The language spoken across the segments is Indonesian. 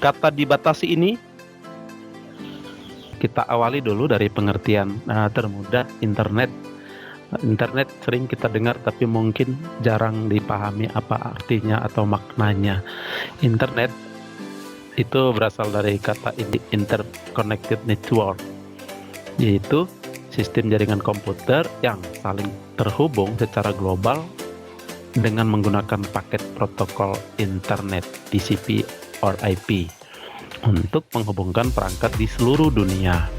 Kata dibatasi ini kita awali dulu dari pengertian termudah internet. Internet sering kita dengar tapi mungkin jarang dipahami apa artinya atau maknanya. Internet itu berasal dari kata interconnected network, yaitu sistem jaringan komputer yang saling terhubung secara global dengan menggunakan paket protokol internet TCP or IP untuk menghubungkan perangkat di seluruh dunia.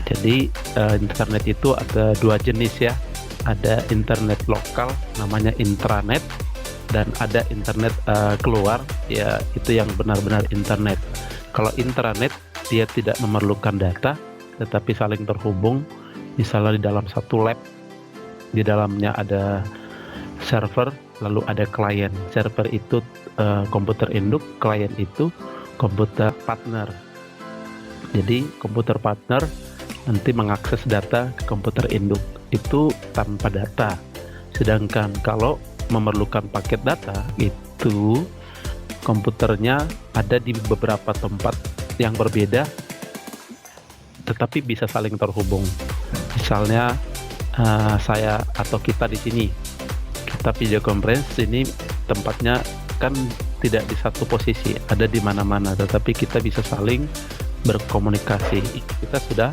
Jadi internet itu ada dua jenis ya, ada internet lokal namanya intranet, dan ada internet keluar ya, itu yang benar-benar internet. Kalau intranet dia tidak memerlukan data tetapi saling terhubung, misalnya di dalam satu lab, di dalamnya ada server lalu ada klien. Server itu komputer induk, klien itu komputer partner. Jadi komputer partner nanti mengakses data ke komputer induk itu tanpa data. Sedangkan kalau memerlukan paket data itu komputernya ada di beberapa tempat yang berbeda tetapi bisa saling terhubung. Misalnya saya atau kita di sini, kita video conference ini tempatnya kan tidak di satu posisi, ada di mana-mana, tetapi kita bisa saling berkomunikasi. Kita sudah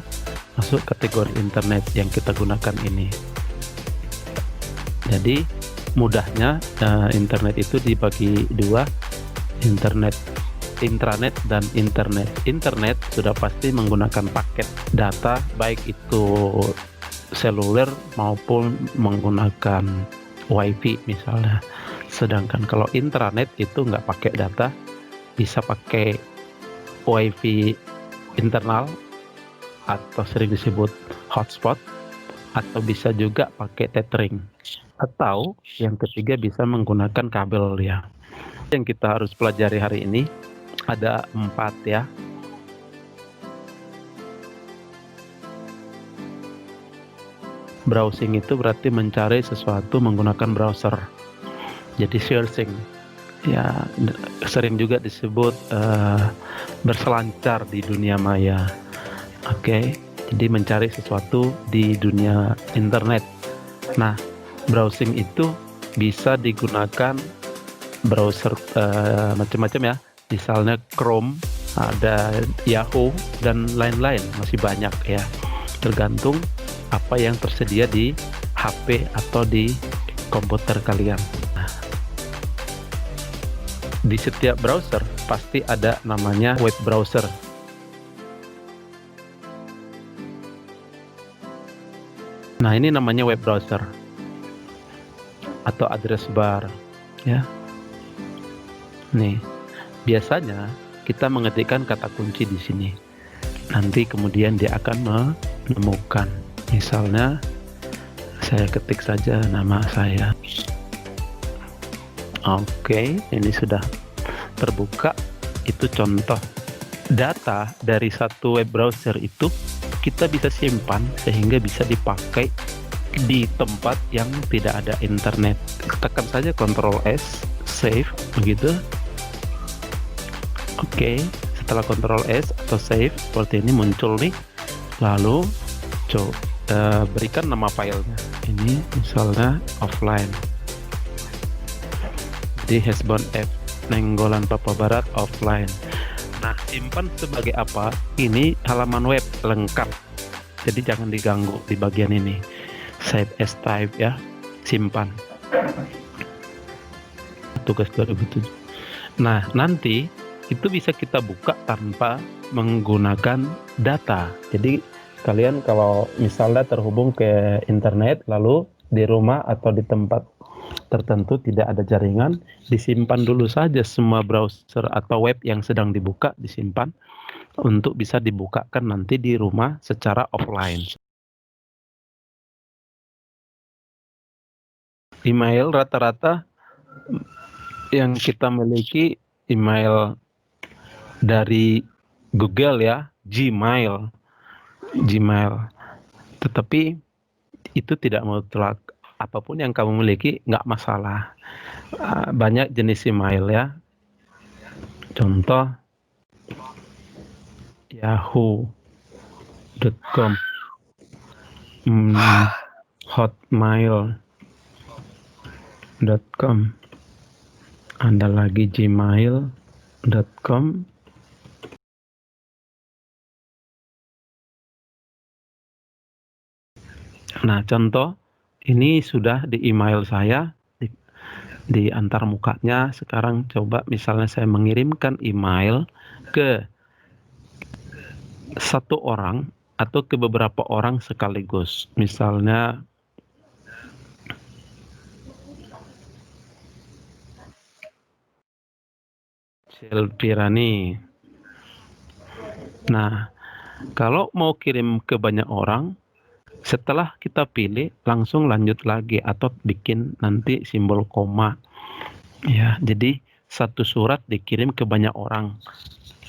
masuk kategori internet yang kita gunakan ini. Jadi mudahnya internet itu dibagi dua, internet intranet dan internet. Internet sudah pasti menggunakan paket data, baik itu seluler maupun menggunakan wifi misalnya. Sedangkan kalau intranet itu nggak pakai data, bisa pakai wifi internal atau sering disebut hotspot, atau bisa juga pakai tethering, atau yang ketiga bisa menggunakan kabel ya. Yang kita harus pelajari hari ini ada 4 ya. Browsing itu berarti mencari sesuatu menggunakan browser. Jadi searching ya, sering juga disebut berselancar di dunia maya. Oke, jadi mencari sesuatu di dunia internet. Nah, browsing itu bisa digunakan browser macam-macam ya. Misalnya Chrome, ada Yahoo dan lain-lain, masih banyak ya. Tergantung apa yang tersedia di HP atau di komputer kalian. Nah, di setiap browser pasti ada namanya web browser. Nah, ini namanya web browser atau address bar ya. Nih, biasanya kita mengetikkan kata kunci di sini. Nanti kemudian dia akan menemukan. Misalnya saya ketik saja nama saya. Oke, ini sudah terbuka. Itu contoh data dari satu web browser itu kita bisa simpan sehingga bisa dipakai di tempat yang tidak ada internet. Tekan saja Ctrl S, save, begitu. Oke, setelah Ctrl S atau save seperti ini muncul nih. Lalu berikan nama filenya. Ini misalnya offline. Di Hesbon F, Nenggolan Papua Barat offline. Nah, simpan sebagai apa? Ini halaman web lengkap. Jadi jangan diganggu di bagian ini. Save as type ya, simpan. Tugas 2007. Nah, nanti itu bisa kita buka tanpa menggunakan data. Jadi kalian kalau misalnya terhubung ke internet lalu di rumah atau di tempat tertentu tidak ada jaringan, disimpan dulu saja semua browser atau web yang sedang dibuka, disimpan untuk bisa dibukakan nanti di rumah secara offline. Email rata-rata yang kita miliki email dari Google ya, Gmail. Tetapi itu tidak mutlak. Apapun yang kamu miliki nggak masalah. Banyak jenis email ya. Contoh yahoo.com, hotmail.com, ada lagi gmail.com. Nah, contoh ini sudah di email saya, di antar mukanya. Sekarang coba misalnya saya mengirimkan email ke satu orang atau ke beberapa orang sekaligus. Misalnya Selpirani. Nah, kalau mau kirim ke banyak orang, setelah kita pilih langsung lanjut lagi atau bikin nanti simbol koma. Ya, jadi satu surat dikirim ke banyak orang.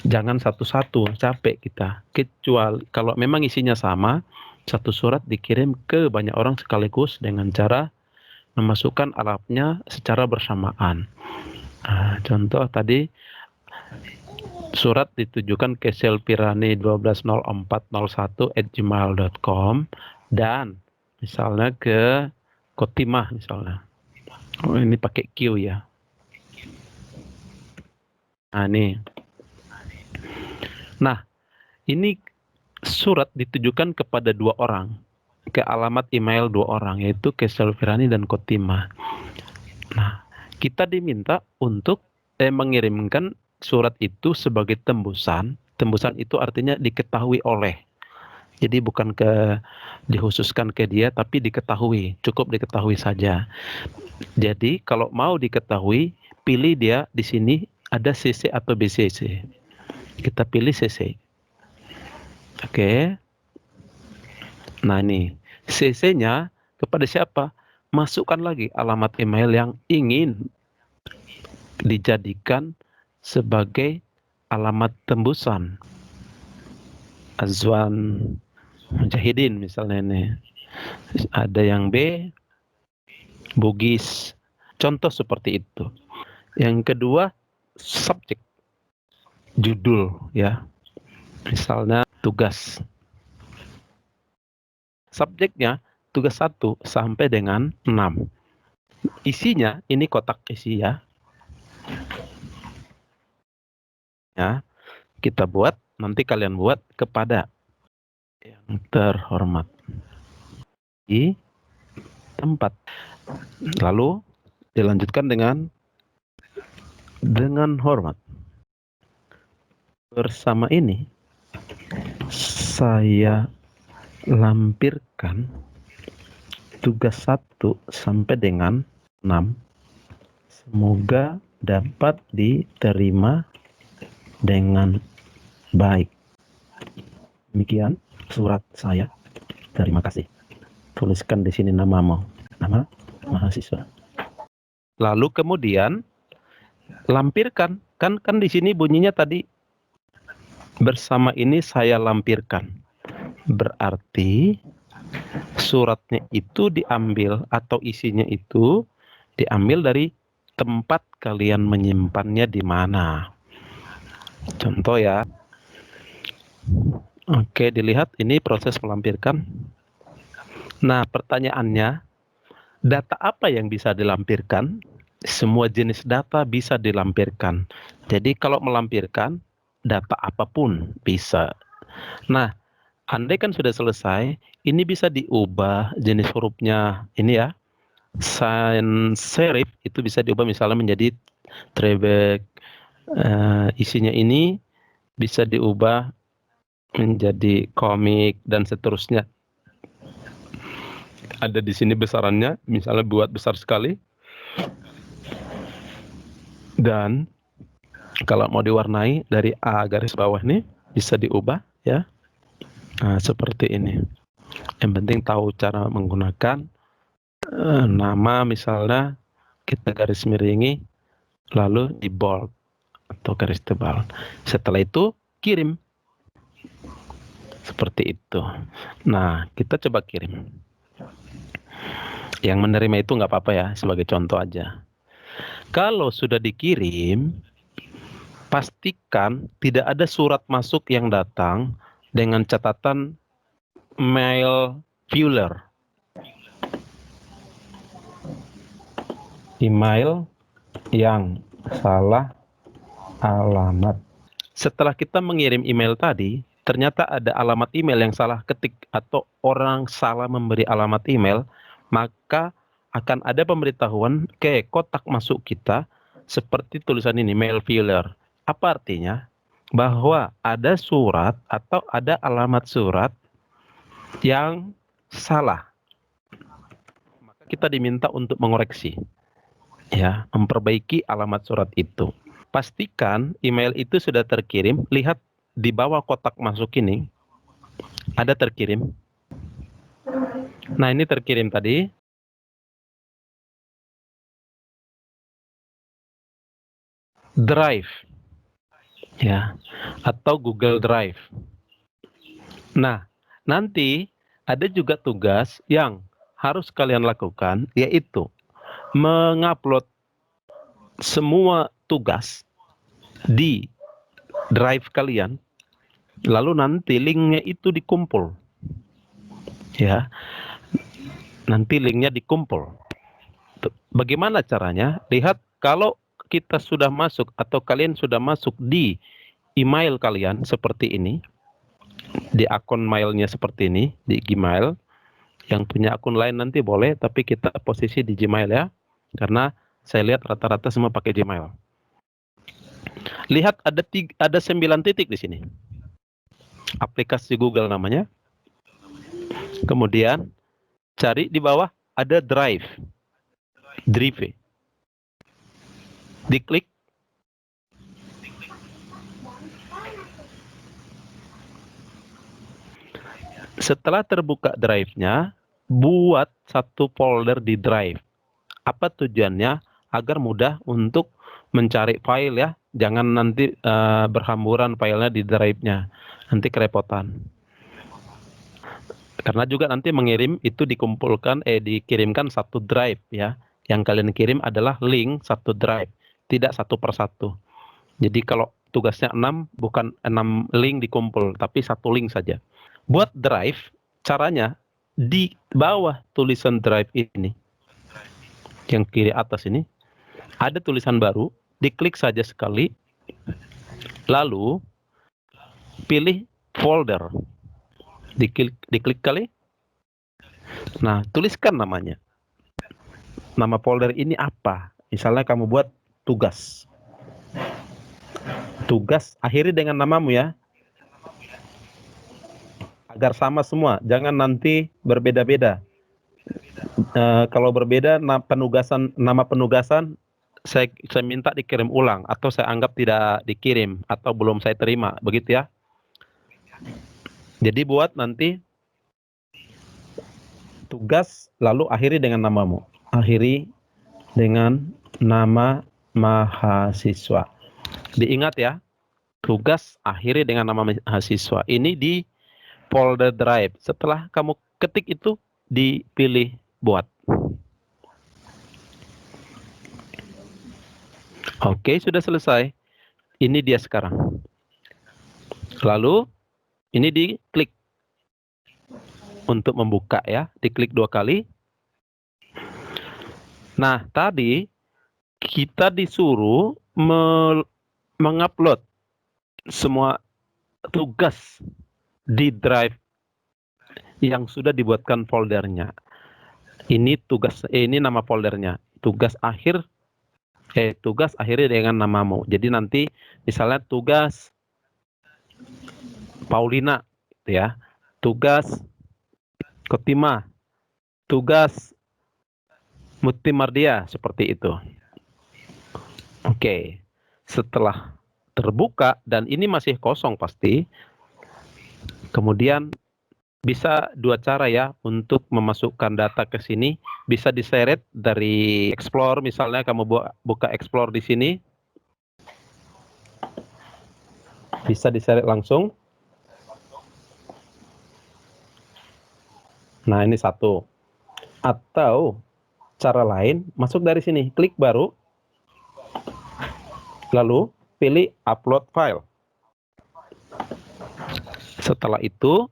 Jangan satu-satu, capek kita. Kecuali kalau memang isinya sama, satu surat dikirim ke banyak orang sekaligus dengan cara memasukkan alatnya secara bersamaan. Nah, contoh tadi surat ditujukan ke selpirani120401@gmail.com dan misalnya ke Kotimah misalnya. Oh, ini pakai Q ya. Nah, nih. Nah, ini surat ditujukan kepada dua orang, ke alamat email dua orang, yaitu ke Selpirani dan Kotimah. Nah, kita diminta untuk mengirimkan surat itu sebagai tembusan. Tembusan itu artinya diketahui oleh. Jadi bukan dikhususkan ke dia, tapi diketahui. Cukup diketahui saja. Jadi kalau mau diketahui, pilih dia di sini ada CC atau BCC. Kita pilih CC. Oke. Nah ini CC-nya kepada siapa? Masukkan lagi alamat email yang ingin dijadikan sebagai alamat tembusan. Azwan Mujahidin misalnya ini. Ada yang B, Bugis. Contoh seperti itu. Yang kedua, subjek, judul ya. Misalnya tugas. Subjeknya tugas 1 sampai dengan 6. Isinya ini kotak isi ya. Ya, kita buat, nanti kalian buat kepada yang terhormat di tempat. Lalu dilanjutkan dengan hormat. Bersama ini saya lampirkan tugas 1 sampai dengan 6. Semoga dapat diterima dengan baik. Demikian surat saya. Terima kasih. Tuliskan di sini namamu, nama mahasiswa. Lalu kemudian lampirkan. Kan di sini bunyinya tadi bersama ini saya lampirkan. Berarti suratnya itu diambil atau isinya itu diambil dari tempat kalian menyimpannya di mana. Contoh ya. Oke, dilihat ini proses melampirkan. Nah, pertanyaannya, data apa yang bisa dilampirkan? Semua jenis data bisa dilampirkan. Jadi kalau melampirkan, data apapun bisa. Nah, andai kan sudah selesai, ini bisa diubah jenis hurufnya. Ini ya, sans serif itu bisa diubah misalnya menjadi trebek. Isinya ini bisa diubah menjadi komik dan seterusnya. Ada di sini besarannya, misalnya buat besar sekali. Dan kalau mau diwarnai dari A garis bawah ini bisa diubah ya. Nah, seperti ini. Yang penting tahu cara menggunakan nama, misalnya kita garis miringi lalu di bold atau garis tebal. Setelah itu kirim. Seperti itu. Nah, kita coba kirim. Yang menerima itu nggak apa-apa ya, sebagai contoh aja. Kalau sudah dikirim, pastikan tidak ada surat masuk yang datang dengan catatan mail viewer. Email yang salah alamat. Setelah kita mengirim email tadi, ternyata ada alamat email yang salah ketik atau orang salah memberi alamat email, maka akan ada pemberitahuan ke kotak masuk kita seperti tulisan ini, mail viewer. Apa artinya? Bahwa ada surat atau ada alamat surat yang salah. Maka kita diminta untuk mengoreksi, ya, memperbaiki alamat surat itu. Pastikan email itu sudah terkirim. Lihat di bawah kotak masuk ini ada terkirim. Nah, ini terkirim tadi. Drive, ya, atau Google Drive. Nah, nanti ada juga tugas yang harus kalian lakukan, yaitu mengupload semua tugas di drive kalian, lalu nanti linknya itu dikumpul, ya, nanti linknya dikumpul. Bagaimana caranya? Lihat, kalau kita sudah masuk atau kalian sudah masuk di email kalian seperti ini, di akun mailnya seperti ini, di Gmail. Yang punya akun lain nanti boleh, tapi kita posisi di Gmail ya, karena saya lihat rata-rata semua pakai Gmail. Lihat ada 9 titik di sini. Aplikasi Google namanya. Kemudian cari di bawah ada Drive. Drive. Diklik. Setelah terbuka drive-nya, buat satu folder di drive. Apa tujuannya? Agar mudah untuk mencari file ya. Jangan nanti berhamburan filenya di drive-nya. Nanti kerepotan. Karena juga nanti mengirim itu dikirimkan satu drive ya. Yang kalian kirim adalah link satu drive, tidak satu persatu. Jadi kalau tugasnya 6, bukan 6 link dikumpul, tapi satu link saja. Buat drive, caranya di bawah tulisan drive ini, yang kiri atas ini, ada tulisan baru, diklik saja sekali, lalu pilih folder. Diklik kali. Nah, tuliskan namanya. Nama folder ini apa? Misalnya kamu buat tugas. Tugas, akhiri dengan namamu ya. Agar sama semua, jangan nanti berbeda-beda. Kalau berbeda nama penugasan saya minta dikirim ulang, atau saya anggap tidak dikirim, atau belum saya terima, begitu ya. Jadi buat nanti tugas lalu akhiri dengan namamu. Akhiri dengan nama mahasiswa. Diingat ya, tugas akhiri dengan nama mahasiswa. Ini di folder drive. Setelah kamu ketik itu, dipilih buat. Oke, sudah selesai. Ini dia sekarang. Lalu ini diklik untuk membuka ya. Diklik 2 kali. Nah, tadi kita disuruh mengupload semua tugas di drive yang sudah dibuatkan foldernya. Ini ini nama foldernya. Tugas akhiri dengan namamu. Jadi nanti misalnya tugas Paulina, ya. Tugas Kotima, tugas Muti Mardia, seperti itu. Oke. Setelah terbuka dan ini masih kosong pasti. Kemudian bisa 2 cara ya untuk memasukkan data ke sini. Bisa diseret dari Explore, misalnya kamu buka Explore di sini. Bisa diseret langsung. Nah, ini satu. Atau cara lain, masuk dari sini, klik baru. Lalu pilih upload file. Setelah itu,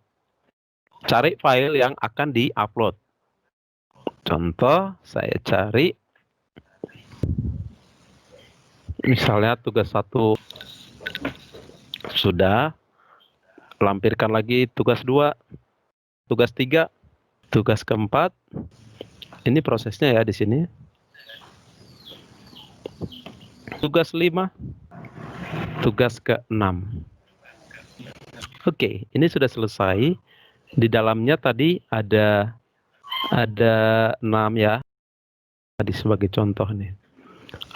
cari file yang akan di-upload. Contoh, saya cari misalnya tugas 1 sudah, lampirkan lagi tugas 2, tugas 3, tugas keempat. Ini prosesnya ya di sini. Tugas 5, tugas ke-6. Oke, ini sudah selesai. Di dalamnya tadi ada 6 ya. Tadi sebagai contoh nih.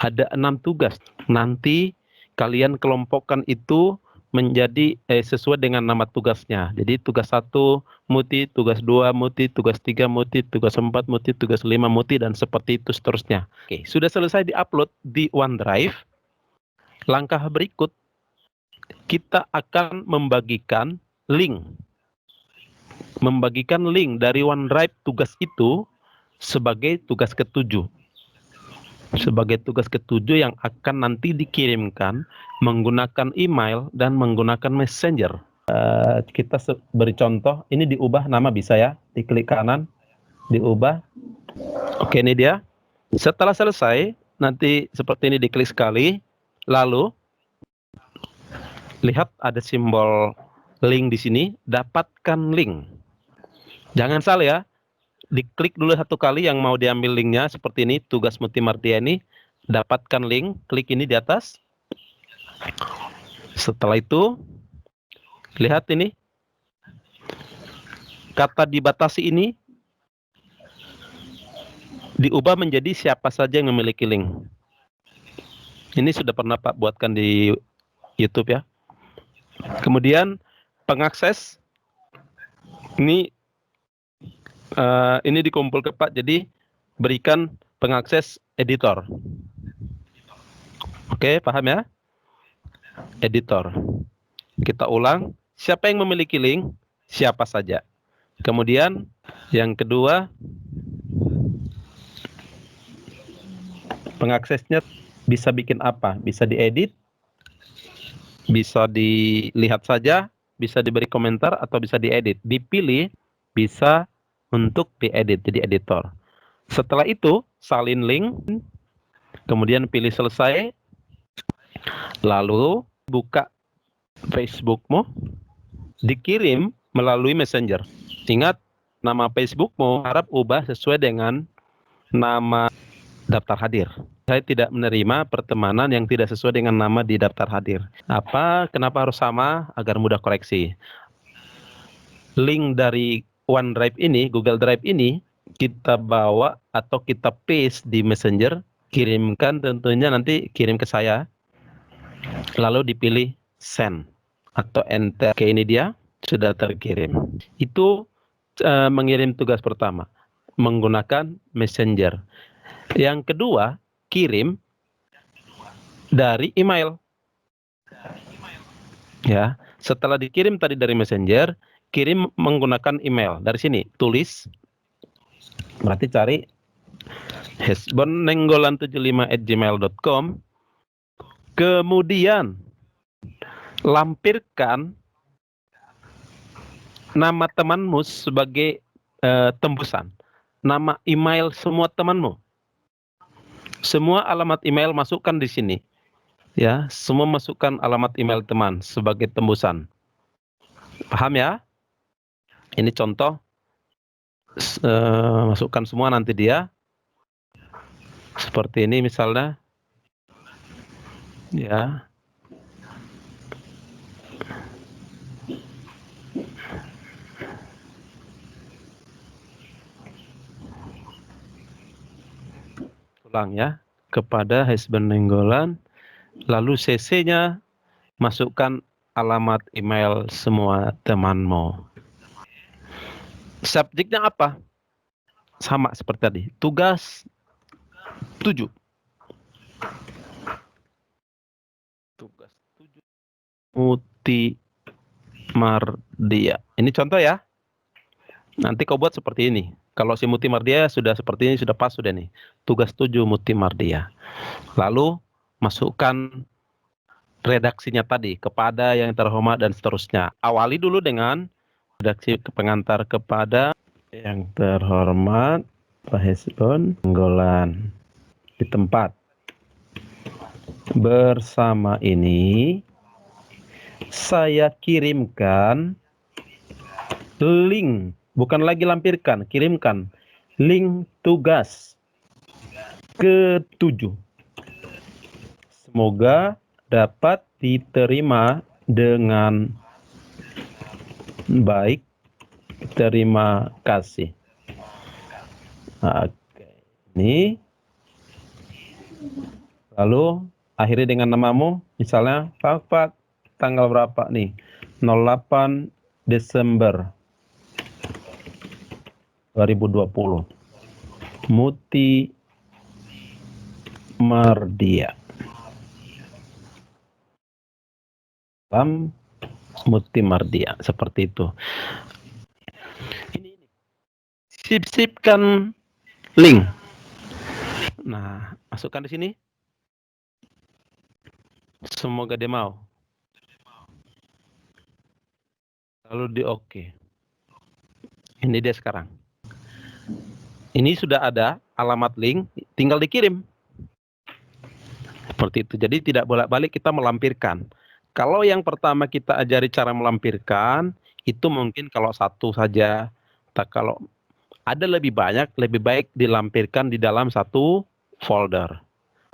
Ada 6 tugas. Nanti kalian kelompokkan itu menjadi sesuai dengan nama tugasnya. Jadi tugas 1 muti, tugas 2 muti, tugas 3 muti, tugas 4 muti, tugas 5 muti, dan seperti itu seterusnya. Oke, sudah selesai di-upload di OneDrive. Langkah berikut, kita akan membagikan link. Membagikan link dari OneDrive tugas itu sebagai tugas ke-7. Sebagai tugas ke-7 yang akan nanti dikirimkan menggunakan email dan menggunakan messenger. Kita beri contoh, ini diubah nama bisa ya, diklik kanan, diubah. Oke, ini dia. Setelah selesai, nanti seperti ini diklik sekali, lalu lihat ada simbol link di sini, dapatkan link. Jangan salah ya, diklik dulu 1 kali yang mau diambil linknya seperti ini, tugas multimedia ini, dapatkan link, klik ini di atas. Setelah itu, lihat ini, kata dibatasi ini diubah menjadi siapa saja yang memiliki link. Ini sudah pernah Pak buatkan di YouTube ya. Kemudian pengakses ini dikumpul ke Pak, jadi berikan pengakses editor. Oke, paham ya? Editor. Kita ulang, siapa yang memiliki link? Siapa saja. Kemudian yang kedua, pengaksesnya bisa bikin apa? Bisa diedit, bisa dilihat saja, bisa diberi komentar, atau bisa diedit. Dipilih bisa untuk diedit, jadi editor. Setelah itu, salin link, kemudian pilih selesai, lalu buka Facebookmu, dikirim melalui Messenger. Ingat, nama Facebookmu harap ubah sesuai dengan nama daftar hadir. Saya tidak menerima pertemanan yang tidak sesuai dengan nama di daftar hadir. Kenapa harus sama? Agar mudah koreksi. Link dari OneDrive ini, Google Drive ini, kita bawa atau kita paste di Messenger, kirimkan, tentunya nanti kirim ke saya, lalu dipilih send atau enter. Oke, ini dia, sudah terkirim. Itu mengirim tugas pertama menggunakan Messenger. Yang kedua, kirim dari email. Ya, setelah dikirim tadi dari Messenger, kirim menggunakan email. Dari sini tulis, berarti cari hesbonnenggolan75@gmail.com. Kemudian lampirkan nama temanmu sebagai tembusan. Nama email semua temanmu. Semua alamat email masukkan di sini. Ya, semua masukkan alamat email teman sebagai tembusan. Paham ya? Ini contoh. Masukkan semua, nanti dia seperti ini misalnya. Ya. Ulang ya, kepada Hesben Nenggolan, lalu CC-nya masukkan alamat email semua temanmu. Subjeknya apa? Sama seperti tadi, tugas 7. Tugas 7 Muti Mardia. Ini contoh ya. Nanti kau buat seperti ini. Kalau si Muti Mardia sudah seperti ini, sudah pas sudah nih. Tugas 7 Muti Mardia. Lalu masukkan redaksinya tadi, kepada yang terhormat dan seterusnya. Awali dulu dengan redaksi pengantar kepada yang terhormat Pak Hesbon Enggolan di tempat. Bersama ini saya kirimkan link, bukan lagi lampirkan, kirimkan link tugas ke-7. Semoga dapat diterima dengan baik. Terima kasih. Oke. Ini lalu akhiri dengan namamu, misalnya Pak, tanggal berapa nih? 08 Desember 2020. Muti Mardia. Salam Muti Mardia, seperti itu. Ini sip-sipkan link. Nah, masukkan di sini. Semoga dia mau. Lalu di oke. Ini dia sekarang. Ini sudah ada alamat link, tinggal dikirim. Seperti itu. Jadi tidak bolak-balik kita melampirkan. Kalau yang pertama kita ajari cara melampirkan, itu mungkin kalau satu saja. Kalau ada lebih banyak, lebih baik dilampirkan di dalam satu folder.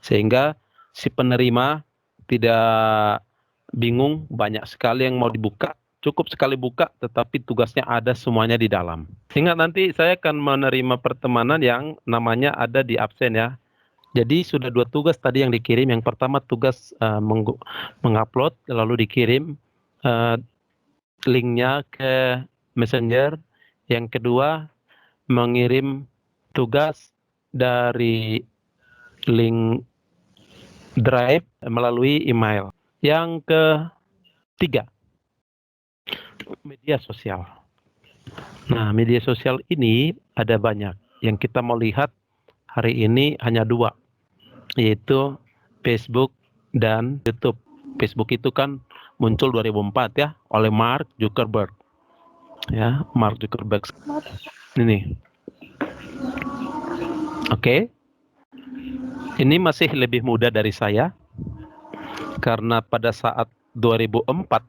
Sehingga si penerima tidak bingung, banyak sekali yang mau dibuka. Cukup sekali buka, tetapi tugasnya ada semuanya di dalam. Ingat nanti saya akan menerima pertemanan yang namanya ada di absen ya. Jadi sudah 2 tugas tadi yang dikirim. Yang pertama tugas mengupload, lalu dikirim linknya ke Messenger. Yang kedua mengirim tugas dari link Drive melalui email. Yang ketiga, media sosial. Nah, media sosial ini ada banyak. Yang kita mau lihat hari ini hanya 2, yaitu Facebook dan YouTube. Facebook itu kan muncul 2004 ya oleh Mark Zuckerberg. Ya, Mark Zuckerberg. Ini. Oke. Ini masih lebih muda dari saya. Karena pada saat 2004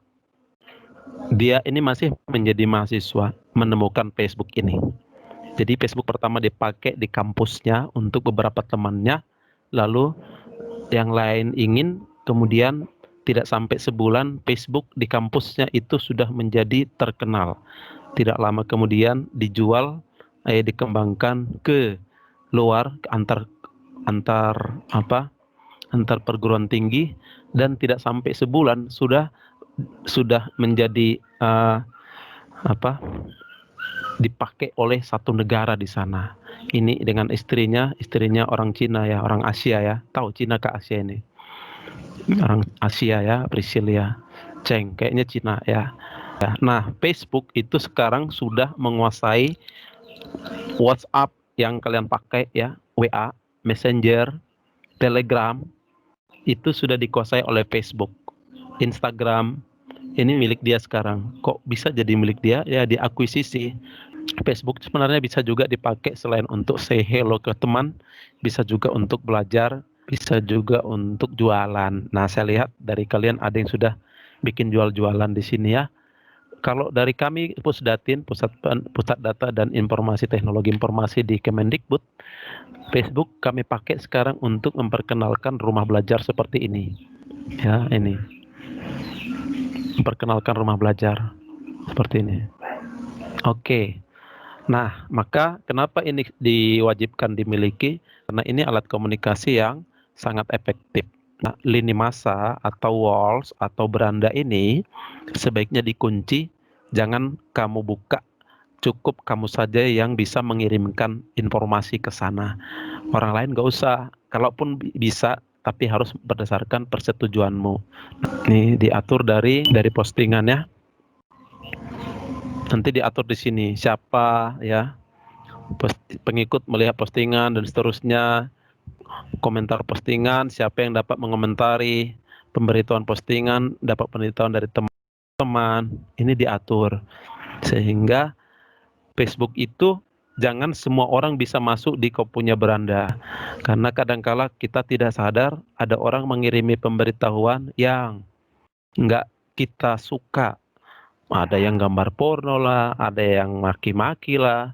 dia ini masih menjadi mahasiswa menemukan Facebook ini. Jadi Facebook pertama dipakai di kampusnya untuk beberapa temannya, lalu yang lain ingin, kemudian tidak sampai sebulan Facebook di kampusnya itu sudah menjadi terkenal. Tidak lama kemudian dijual, dikembangkan ke luar, antar perguruan tinggi, dan tidak sampai sebulan sudah menjadi dipakai oleh satu negara di sana. Ini dengan istrinya orang Cina ya, orang Asia ya. Tahu Cina ke Asia ini? Orang Asia ya, Priscilia Cheng, kayaknya Cina ya. Nah, Facebook itu sekarang sudah menguasai WhatsApp yang kalian pakai ya, WA, Messenger, Telegram, itu sudah dikuasai oleh Facebook. Instagram, ini milik dia sekarang. Kok bisa jadi milik dia? Ya diakuisisi. Facebook sebenarnya bisa juga dipakai selain untuk say hello ke teman, bisa juga untuk belajar, bisa juga untuk jualan. Nah, saya lihat dari kalian ada yang sudah bikin jualan di sini ya. Kalau dari kami Pusdatin, Pusat Data dan Informasi Teknologi Informasi di Kemendikbud, Facebook kami pakai sekarang untuk memperkenalkan rumah belajar seperti ini. Ya, ini. Memperkenalkan rumah belajar seperti ini. Oke. Nah, maka kenapa ini diwajibkan dimiliki? Karena ini alat komunikasi yang sangat efektif. Nah, lini masa atau walls atau beranda ini sebaiknya dikunci, jangan kamu buka, cukup kamu saja yang bisa mengirimkan informasi ke sana. Orang lain nggak usah, kalaupun bisa, tapi harus berdasarkan persetujuanmu. Ini diatur dari postingannya. Nanti diatur di sini siapa ya pengikut melihat postingan dan seterusnya, komentar postingan, siapa yang dapat mengomentari pemberitahuan postingan, dapat pemberitahuan dari teman-teman, ini diatur. Sehingga Facebook itu jangan semua orang bisa masuk di kau punya beranda. Karena kadangkala kita tidak sadar ada orang mengirimi pemberitahuan yang nggak kita suka. Ada yang gambar porno lah, ada yang maki-maki lah.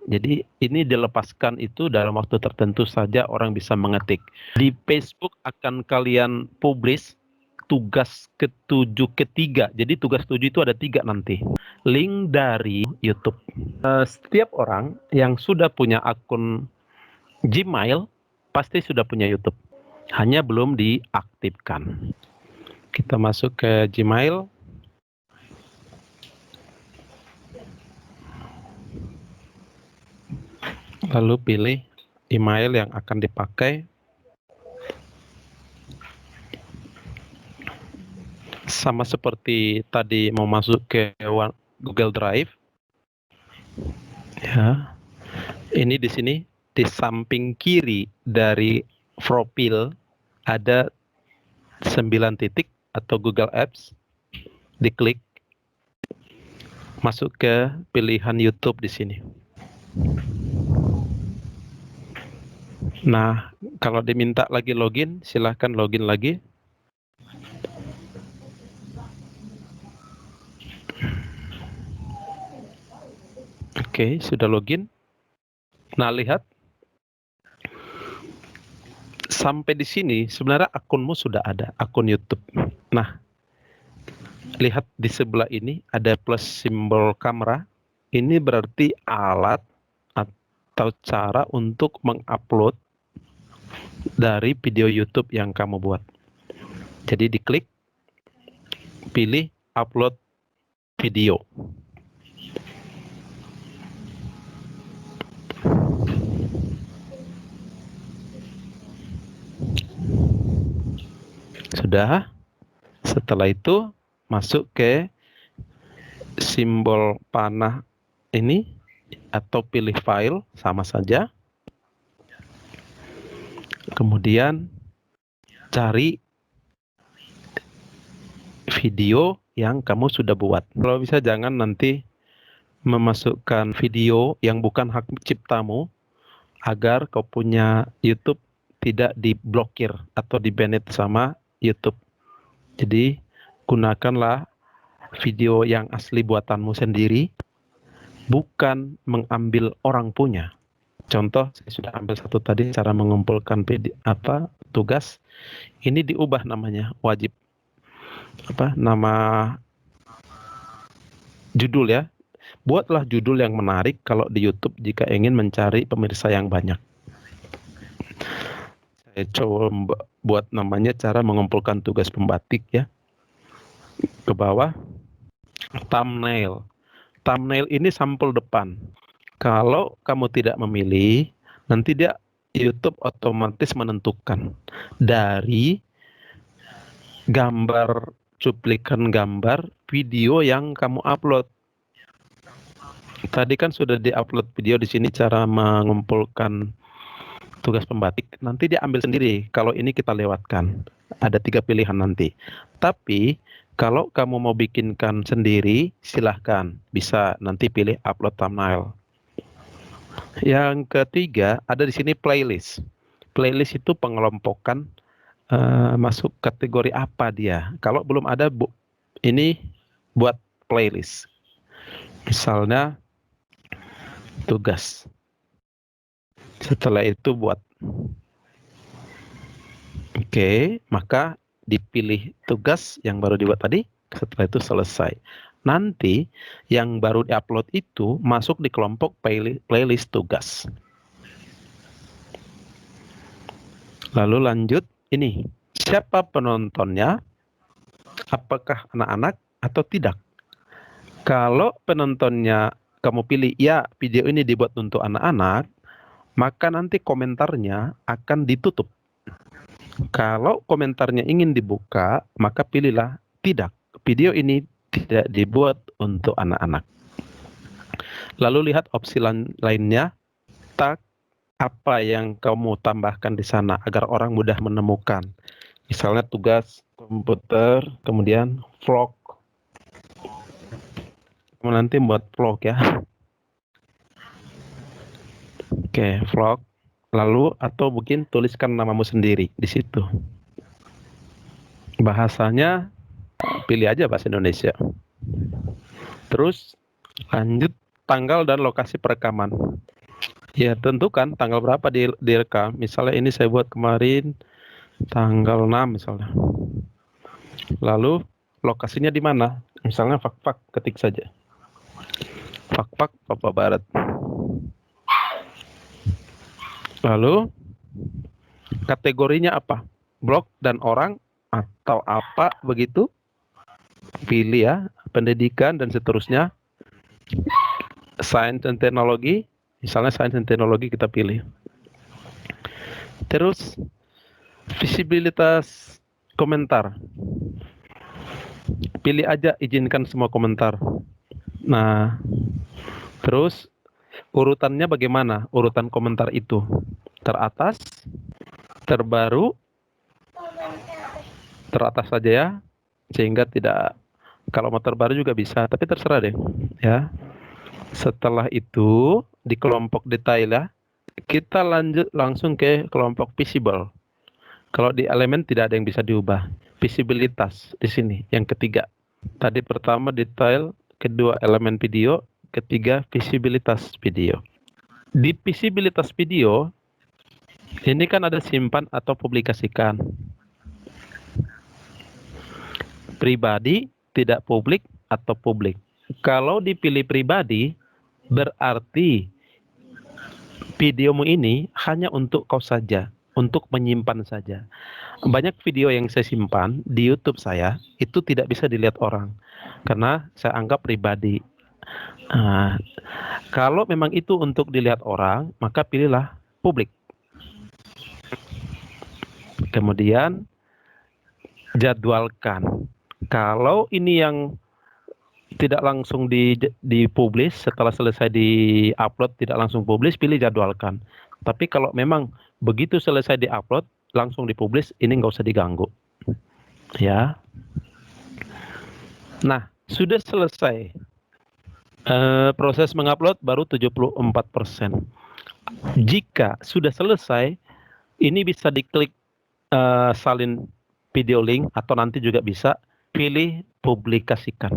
Jadi ini dilepaskan itu dalam waktu tertentu saja orang bisa mengetik. Di Facebook akan kalian publish tugas ketujuh ketiga. Jadi tugas 7 itu ada 3 nanti. Link dari YouTube. Setiap orang yang sudah punya akun Gmail pasti sudah punya YouTube. Hanya belum diaktifkan. Kita masuk ke Gmail. Lalu pilih email yang akan dipakai. Sama seperti tadi mau masuk ke Google Drive. Ya. Ini di sini di samping kiri dari profil ada 9 titik atau Google Apps. Diklik. Masuk ke pilihan YouTube di sini. Nah, kalau diminta lagi login, silahkan login lagi. Oke, sudah login. Nah, lihat. Sampai di sini sebenarnya akunmu sudah ada, akun YouTube. Nah, lihat di sebelah ini ada plus simbol kamera. Ini berarti alat atau cara untuk mengupload dari video YouTube yang kamu buat. Jadi diklik, pilih upload video. Sudah. Setelah itu masuk ke simbol panah ini atau pilih file, sama saja. Kemudian cari video yang kamu sudah buat. Kalau bisa jangan nanti memasukkan video yang bukan hak ciptamu agar kau punya YouTube tidak diblokir atau di-banned sama YouTube. Jadi gunakanlah video yang asli buatanmu sendiri, bukan mengambil orang punya. Contoh, saya sudah ambil satu tadi cara mengumpulkan tugas. Ini diubah namanya, wajib. Nama judul ya. Buatlah judul yang menarik kalau di YouTube jika ingin mencari pemirsa yang banyak. Saya coba buat namanya cara mengumpulkan tugas pembatik ya. Ke bawah, thumbnail. Thumbnail ini sampul depan. Kalau kamu tidak memilih, nanti dia YouTube otomatis menentukan dari gambar, cuplikan gambar video yang kamu upload. Tadi kan sudah diupload video di sini cara mengumpulkan tugas pembatik. Nanti dia ambil sendiri. Kalau ini kita lewatkan. Ada 3 pilihan nanti. Tapi kalau kamu mau bikinkan sendiri, silahkan. Bisa nanti pilih upload thumbnail. Yang ketiga ada di sini playlist. Playlist itu pengelompokan masuk kategori apa dia. Kalau belum ada, ini buat playlist. Misalnya tugas. Setelah itu buat. Oke, maka dipilih tugas yang baru dibuat tadi. Setelah itu selesai. Nanti yang baru diupload itu masuk di kelompok playlist tugas. Lalu lanjut ini. Siapa penontonnya? Apakah anak-anak atau tidak? Kalau penontonnya kamu pilih, ya video ini dibuat untuk anak-anak, maka nanti komentarnya akan ditutup. Kalau komentarnya ingin dibuka, maka pilihlah tidak. Video ini tidak dibuat untuk anak-anak. Lalu lihat opsi lainnya, tag apa yang kamu tambahkan di sana agar orang mudah menemukan. Misalnya tugas komputer, kemudian vlog. Kamu nanti buat vlog ya. Oke, vlog. Lalu atau mungkin tuliskan namamu sendiri di situ. Bahasanya pilih aja bahasa Indonesia. Terus lanjut tanggal dan lokasi perekaman. Ya, tentukan tanggal berapa direkam. Misalnya ini saya buat kemarin tanggal 6 misalnya. Lalu lokasinya di mana? Misalnya Fakfak, ketik saja. Fakfak Papua Barat. Lalu kategorinya apa? Blog dan orang atau apa begitu? Pilih ya, pendidikan dan seterusnya. Sains dan teknologi, misalnya sains dan teknologi kita pilih. Terus visibilitas komentar. Pilih aja izinkan semua komentar. Nah, terus urutannya bagaimana? Urutan komentar itu teratas, terbaru, teratas saja ya, sehingga tidak, kalau mau terbaru juga bisa, tapi terserah deh ya. Setelah itu di kelompok detail ya, kita lanjut langsung ke kelompok visible. Kalau di elemen tidak ada yang bisa diubah. Visibilitas di sini yang ketiga. Tadi pertama detail, kedua elemen video, ketiga visibilitas video. Di visibilitas video ini kan ada simpan atau publikasikan. Pribadi, tidak publik, atau publik. Kalau dipilih pribadi, berarti videomu ini hanya untuk kau saja, untuk menyimpan saja. Banyak video yang saya simpan di YouTube saya, itu tidak bisa dilihat orang, karena saya anggap pribadi. Nah, kalau memang itu untuk dilihat orang, maka pilihlah publik. Kemudian, jadwalkan. Kalau ini yang tidak langsung dipublish, setelah selesai di-upload tidak langsung publish, pilih jadwalkan. Tapi kalau memang begitu selesai di-upload, langsung dipublish, ini nggak usah diganggu. Ya. Nah, sudah selesai. Proses mengupload baru 74%. Jika sudah selesai, ini bisa diklik salin video link, atau nanti juga bisa pilih publikasikan.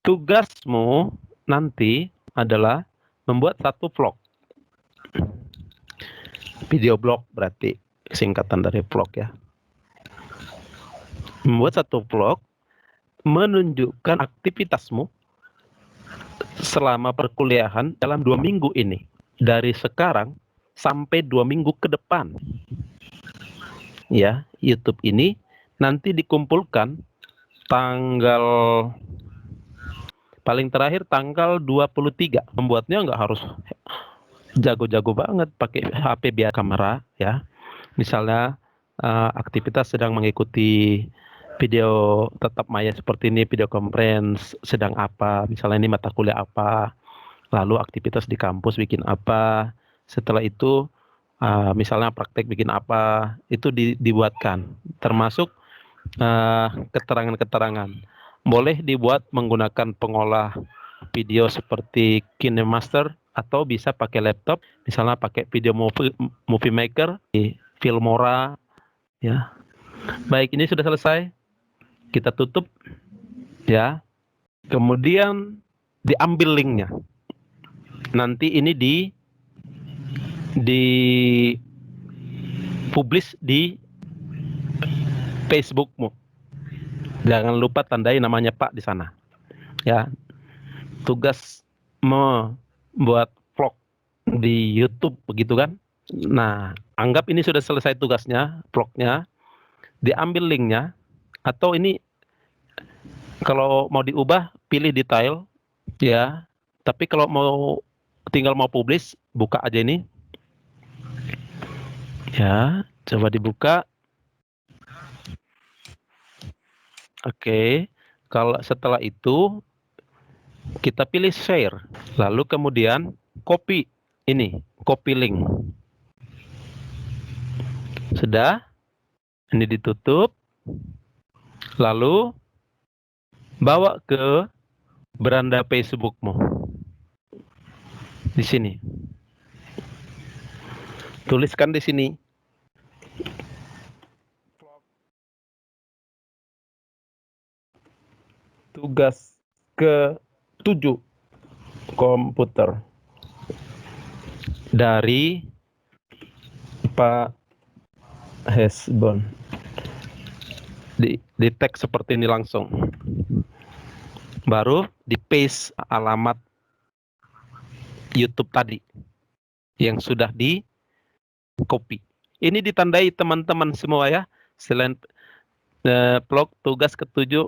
Tugasmu nanti adalah membuat satu vlog. Video blog berarti singkatan dari vlog ya. Membuat satu vlog menunjukkan aktivitasmu selama perkuliahan dalam 2 minggu ini. Dari sekarang sampai 2 minggu ke depan. Ya, YouTube ini nanti dikumpulkan tanggal paling terakhir tanggal 23. Membuatnya nggak harus jago-jago banget, pakai HP biasa kamera ya. Misalnya aktivitas sedang mengikuti video tetap maya seperti ini, video conference sedang apa, misalnya ini mata kuliah apa, lalu aktivitas di kampus bikin apa, setelah itu misalnya praktek bikin apa, itu dibuatkan, termasuk keterangan-keterangan. Boleh dibuat menggunakan pengolah video seperti KineMaster, atau bisa pakai laptop, misalnya pakai video movie maker di Filmora ya. Baik, ini sudah selesai. Kita tutup ya. Kemudian diambil linknya. Nanti ini di publish di Facebookmu. Jangan lupa tandai namanya Pak di sana. Ya. Tugas membuat vlog di YouTube begitu kan? Nah, anggap ini sudah selesai tugasnya, vlognya. Diambil linknya, atau ini kalau mau diubah pilih detail ya. Tapi kalau tinggal mau publish, buka aja ini. Ya, coba dibuka. Oke. Kalau setelah itu kita pilih share. Lalu kemudian copy ini, copy link. Sudah? Ini ditutup. Lalu bawa ke beranda Facebookmu. Di sini. Tuliskan di sini. Tugas ke-7 komputer dari Pak Hesbon. Di tag seperti ini langsung. Baru di paste alamat YouTube tadi yang sudah di copy. Ini ditandai teman-teman semua ya. Selain vlog tugas ke-7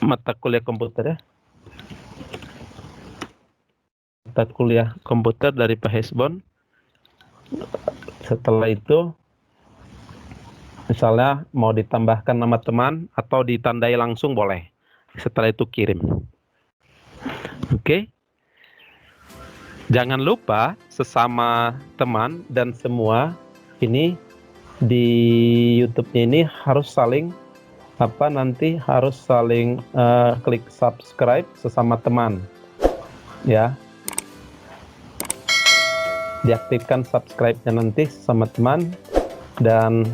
mata kuliah komputer ya. Mata kuliah komputer dari Pak Hesbon. Setelah itu misalnya mau ditambahkan nama teman atau ditandai langsung boleh. Setelah itu kirim. Oke. Jangan lupa sesama teman dan semua ini di YouTube-nya ini harus saling harus saling klik subscribe sesama teman. Ya. Diaktifkan subscribe-nya nanti sesama teman dan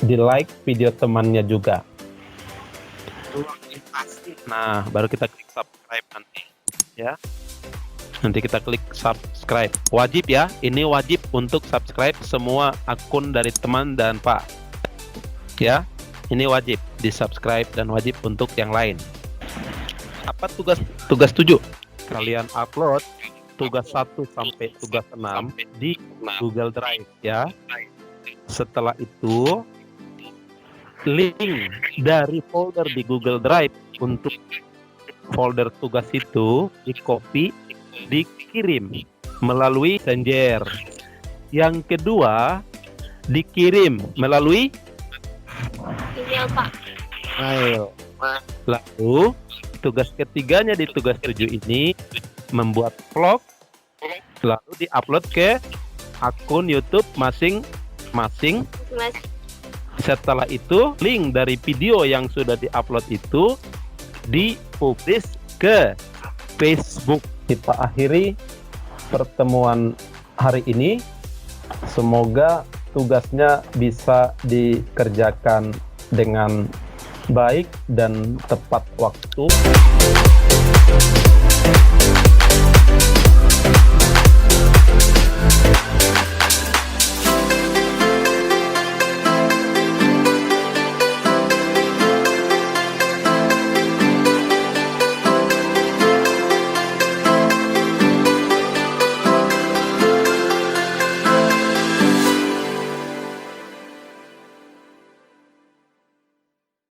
di like video temannya juga. Nah, baru kita klik subscribe nanti, ya. Nanti kita klik subscribe. Wajib ya, ini wajib untuk subscribe semua akun dari teman dan Pak. Ya, ini wajib di subscribe dan wajib untuk yang lain. Apa tugas 7? Kalian upload tugas 1 sampai tugas 6 di Google Drive ya. Setelah itu link dari folder di Google Drive untuk folder tugas itu di-copy, dikirim melalui Messenger. Yang kedua, dikirim melalui email, Pak. Mail. Lalu tugas ketiganya di tugas 7 ini membuat vlog, lalu diupload ke akun YouTube masing-masing. Setelah itu link dari video yang sudah diupload itu dipublish ke Facebook. Kita akhiri pertemuan hari ini. Semoga tugasnya bisa dikerjakan dengan baik dan tepat waktu.